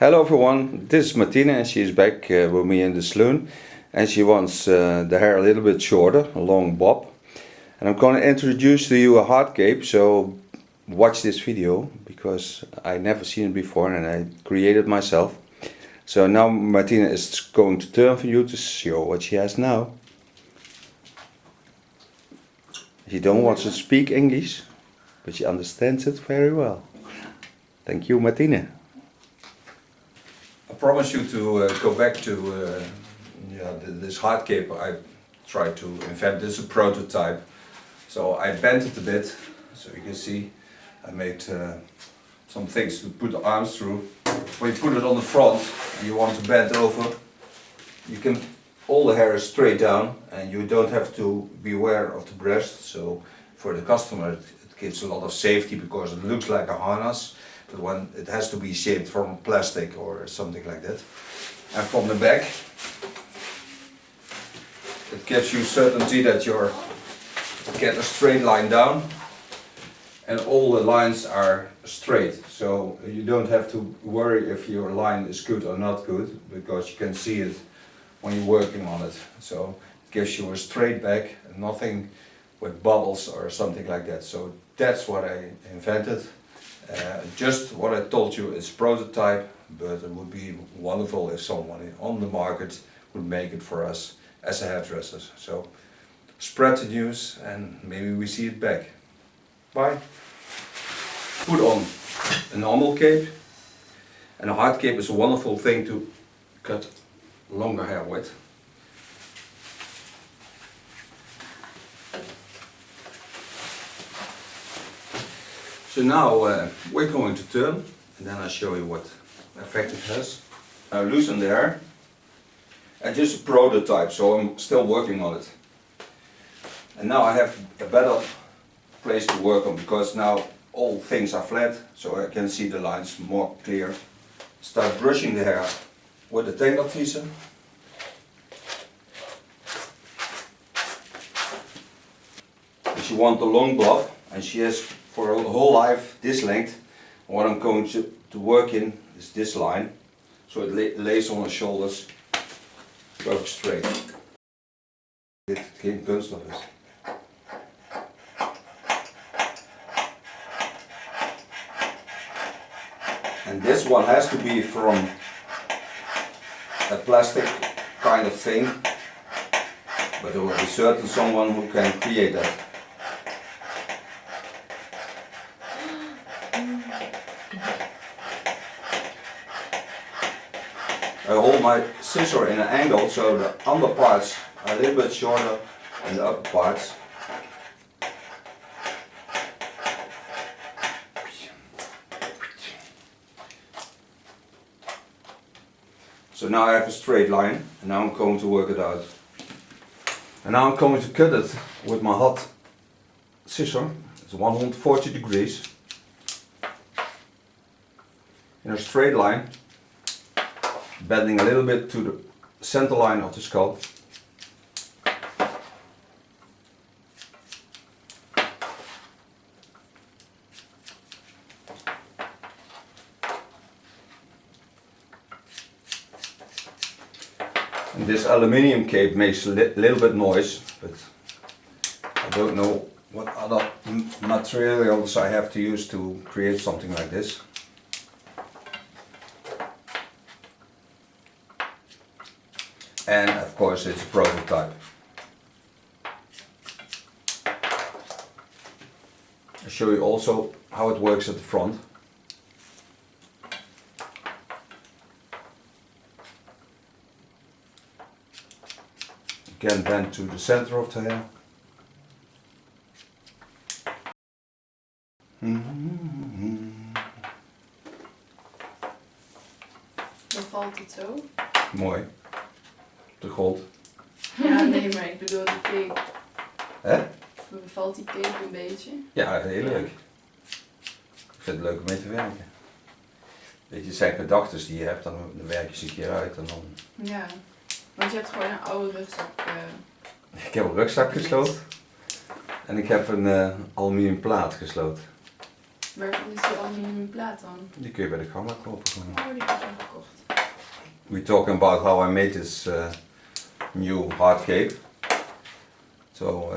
Hello everyone, this is Martine and she is back with me in the salon, and she wants the hair a little bit shorter, a long bob. And I'm going to introduce to you a hard cape, so watch this video because I never seen it before and I created myself. So now Martine is going to turn for you to show what she has now. She don't want to speak English, but she understands it very well. Thank you, Martine. I promise you to go back to this hard cape. I tried to invent this, a prototype. So I bent it a bit, so you can see I made some things to put the arms through. When you put it on the front and you want to bend over, you can, all the hair is straight down and you don't have to be aware of the breast. So for the customer it gives a lot of safety because it looks like a harness. But when it has to be shaped from plastic or something like that. And from the back, it gives you certainty that you get a straight line down and all the lines are straight. So you don't have to worry if your line is good or not good, because you can see it when you're working on it. So it gives you a straight back and nothing with bubbles or something like that. So that's what I invented. Just what I told you is prototype, but it would be wonderful if someone on the market would make it for us as a hairdresser. So spread the news and maybe we see it back. Bye. Put on a normal cape, and a hard cape is a wonderful thing to cut longer hair with. So now we're going to turn and then I'll show you what effect it has. Now loosen the hair, and just a prototype, so I'm still working on it. And now I have a better place to work on because now all things are flat, so I can see the lines more clear. Start brushing the hair with a tangle teaser. If you want the long bob, and she has for her whole life this length, what I'm going to work in is this line, so it lays on her shoulders, work straight. Dit geen kunststof is. And this one has to be from a plastic kind of thing, but there will be certain someone who can create that. I hold my scissor in an angle so the under parts are a little bit shorter than the upper parts. So now I have a straight line, and now I'm going to work it out. And now I'm going to cut it with my hot scissor. It's 140 degrees in a straight line, bending a little bit to the center line of the skull. And this aluminium cape makes a little bit noise, but I don't know what other materials I have to use to create something like this. And of course it's a prototype. I'll show you also how it works at the front. Again, bend to the center of the hair. Bevalt het zo? Mooi. De grond. Ja, nee, maar ik bedoel die cape. Hè? Bevalt die cape een beetje? Ja, heel leuk. Ik vind het leuk om mee te werken. Weet je, het zijn gedachten die je hebt, dan werk je ze een keer uit en dan... Ja, want je hebt gewoon een oude rugzak. Ik heb een rugzak gesloten en ik heb een aluminium plaat gesloten. Waarvan is die aluminium plaat dan? Die kun je bij de Gamma kopen gewoon. Oh, die heb ik al gekocht. We're talking about how I made this new hard cape. So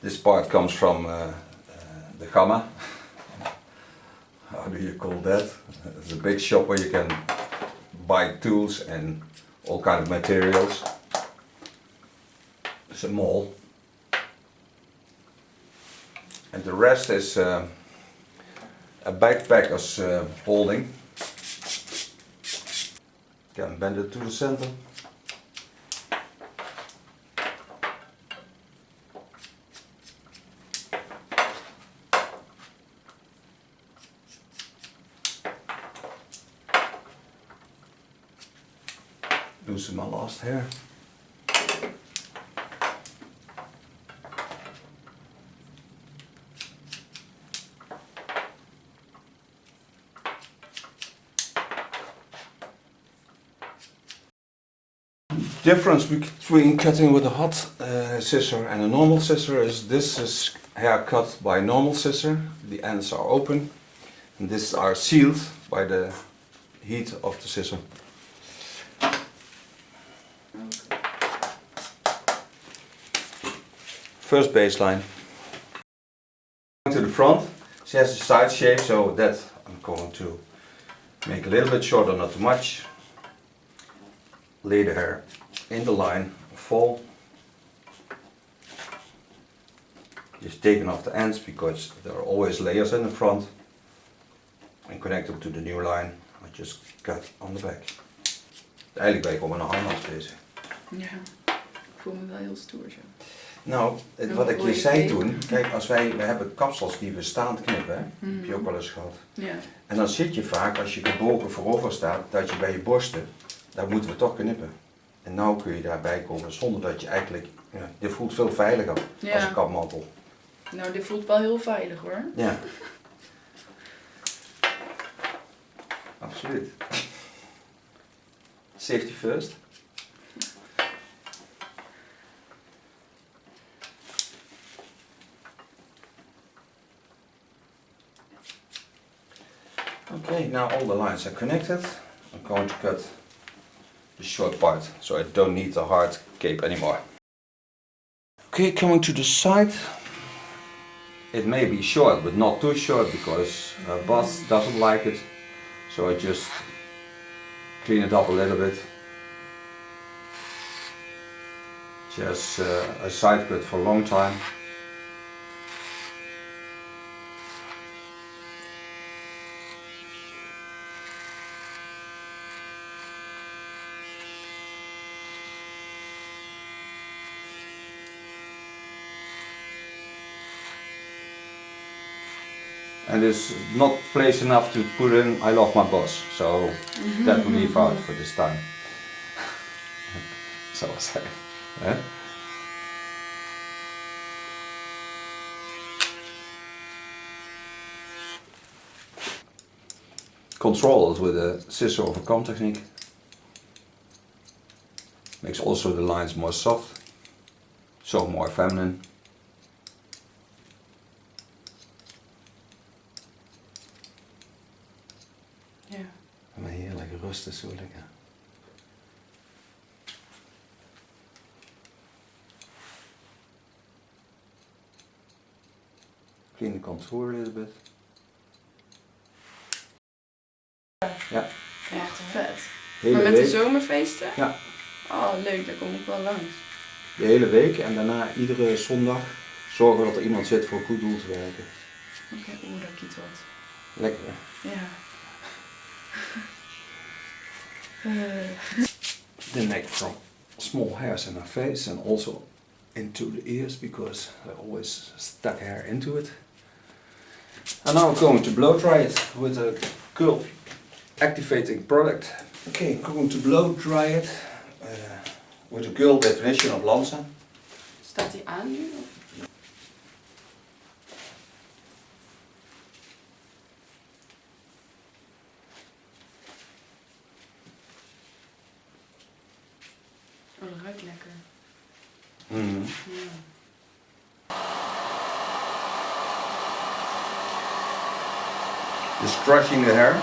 this part comes from the Gamma. How do you call that? It's a big shop where you can buy tools and all kind of materials. It's a mall. And the rest is a backpacker's holding. Can bend it to the center. Loosen my last hair. Difference between cutting with a hot scissor and a normal scissor is this is hair cut by normal scissor. The ends are open and these are sealed by the heat of the scissor. Okay. First baseline. To the front, she has a side shape, so that I'm going to make a little bit shorter, not too much. Lay the hair in the line, fall. Just taking off the ends because there are always layers in the front. And connect them to the new line. I just cut on the back. Eigenlijk ben ik om een harnas bezig. Ja, ik voel me wel heel stoer zo. Nou, wat ik je zei toen, kijk, als we hebben kapsels die we staand knippen, hè? Heb je ook wel eens gehad. Ja. En dan zit je vaak, als je gebogen voorover staat, dat je bij je borsten, daar moeten we toch knippen. En nou kun je daarbij komen zonder dat je eigenlijk, ja, dit voelt veel veiliger als een kapmantel. Nou, dit voelt wel heel veilig hoor. Ja. Absoluut. Safety first. Okay, now all the lines are connected. I'm going to cut the short part, so I don't need the hard cape anymore. Okay, coming to the side. It may be short, but not too short because boss doesn't like it. So I just clean it up a little bit. Just a side cut for a long time. And it's not place enough to put in I love my boss, so that will leave out for this time. So I say. Eh? Control it with a scissor over comb technique. Makes also the lines more soft, so more feminine. Ja. Maar heerlijk, rust is zo lekker. Clean the contour a little bit. Ja. Echt vet. Hele Maar met de week. zomerfeesten? Ja. Oh leuk, daar kom ik wel langs. De hele week en daarna iedere zondag zorgen dat er iemand zit voor een goed doel te werken. Oké, dat kiet wat. Lekker. Ja. The neck from small hairs in her face and also into the ears because I always stuck hair into it. And now I'm going to blow dry it with a curl activating product. Okay, I'm going to blow dry it with a girl definition of Lanza. Staat die aan nu? Oh, dat ruikt lekker. Ja. Just crushing the hair.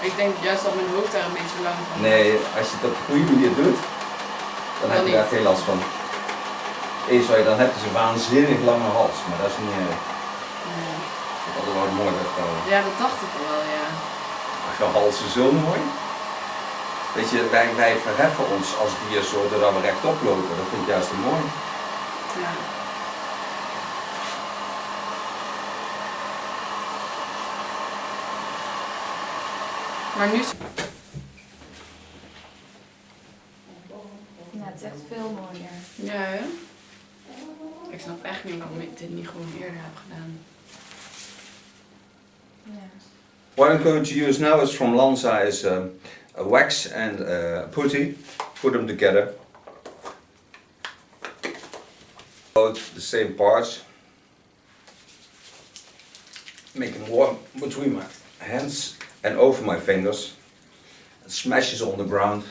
Ik denk juist dat mijn hoofd daar een beetje lang van Nee, als je het op de goede manier doet, dan heb je daar geen last van. Eens wat je dan hebt is een waanzinnig lange hals, maar dat is niet erg. Nee. Ik vind dat wel mooi bij vrouwen. Ja, dat dacht ik al wel, ja. Ik vind halsen zo mooi. Weet je, wij verheffen ons als dier zo doordat we rechtop lopen. Dat vind ik juist zo mooi. Ja. Maar nu... Ja, het is echt veel mooier. Ja, hè? Ik snap echt niet waarom ik dit niet gewoon eerder heb gedaan. Ja. What I'm going to use now is from Lanza is a wax and putty. Put them together. Both the same parts. Making one between my hands and over my fingers. It smashes on the ground.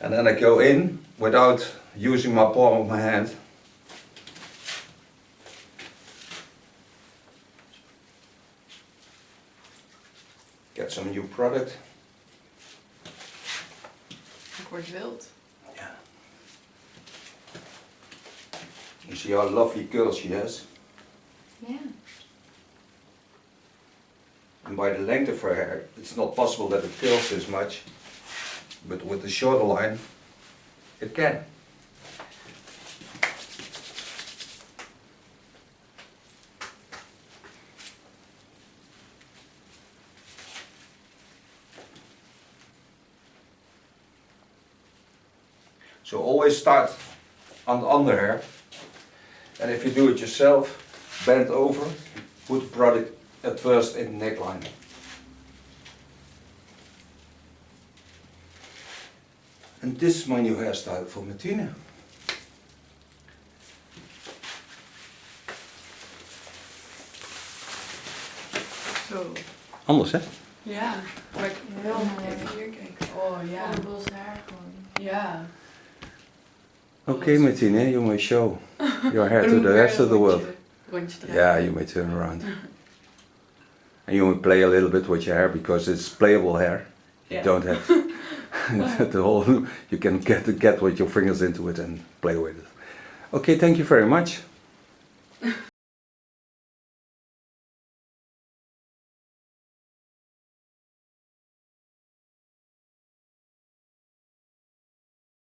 And then I go in without using my palm of my hand. Get some new product. Ik word wild. Yeah. You see how lovely curls she has? Ja. And by the length of her hair, it's not possible that it curls this much. But with the shorter line, it can. So always start on the underhair, and if you do it yourself, bend over, put the product at first in the neckline. And this is my new hairstyle for Martine. Zo. Anders hè? Ja. Maar ik Heel mooi. Kijk, hier, kijk. Oh ja. Vol bos haar gewoon. Ja. Okay, Martine, you may show your hair Dan to moet the ik weer rest of een the world. Rondje draaien. Yeah, you may turn around. And you may play a little bit with your hair because it's playable hair. You Yeah. don't have the whole. You can get with your fingers into it and play with it. Okay, thank you very much.